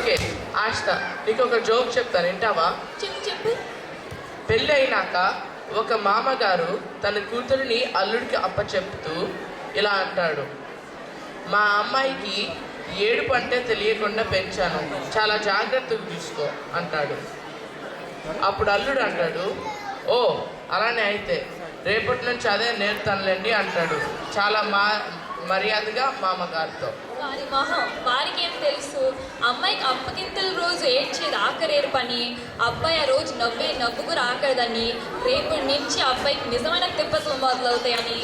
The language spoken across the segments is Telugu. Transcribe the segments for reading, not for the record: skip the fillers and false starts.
ఓకే ఆస్త, నీకు ఒక జోక్ చెప్తాను, వింటావా? చెప్పు. పెళ్ళి అయినాక ఒక మామగారు తన కూతురిని అల్లుడికి అప్పచెప్తూ ఇలా అంటాడు, మా అమ్మాయికి ఏడుపు అంటే తెలియకుండా పెంచాను, చాలా జాగ్రత్తగా చూసుకో అంటాడు. అప్పుడు అల్లుడు అంటాడు, ఓ అలానే అయితే రేపటి నుంచి అదే నేర్తానులేండి అంటాడు చాలా మర్యాదగా మామగారితో. వారి మొహం, వారికి ఏం తెలుసు? అమ్మాయికి అప్పగింతల రోజు ఏడ్చేది ఆఖరేరు పని, అబ్బాయి ఆ రోజు నవ్వు కూడా ఆఖరిదని, రేపటి నుంచి అబ్బాయికి నిజమైన తిప్పలు మొదలవుతాయని.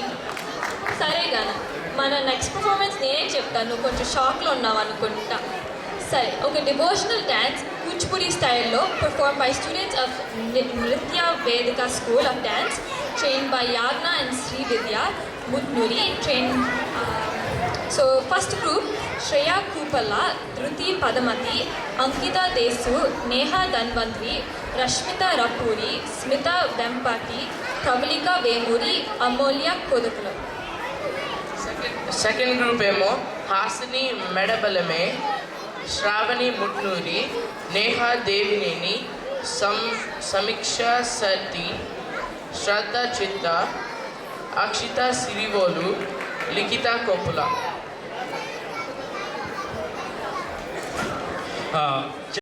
సరే గాన మన నెక్స్ట్ పర్ఫార్మెన్స్ నేనే చెప్తాను, నువ్వు కొంచెం షాక్లో ఉన్నావు అనుకుంటా. సరే, ఒక డివోషనల్ డ్యాన్స్ కూచిపూడి స్టైల్లో perform by students of Nritya Vedika school of dance trained by Yagna and Sri Vidya Mutnuri train. So first group Shreya Kupalla, Dhruti Padamati, Ankita Desu, Neha Dhanvantri, Rashmita Rapuri, Smita Vempati, Pravallika Vemuri, Amulya Kodukulu. Second group ఏమో హాసిని మెడబలమే, శ్రావణి ముట్నూరి, నేహా దేవినేని, సమీక్ష సతి, శ్రద్ధ చిత్త, అక్షిత సిరివోలు, లిఖిత కొప్పుల.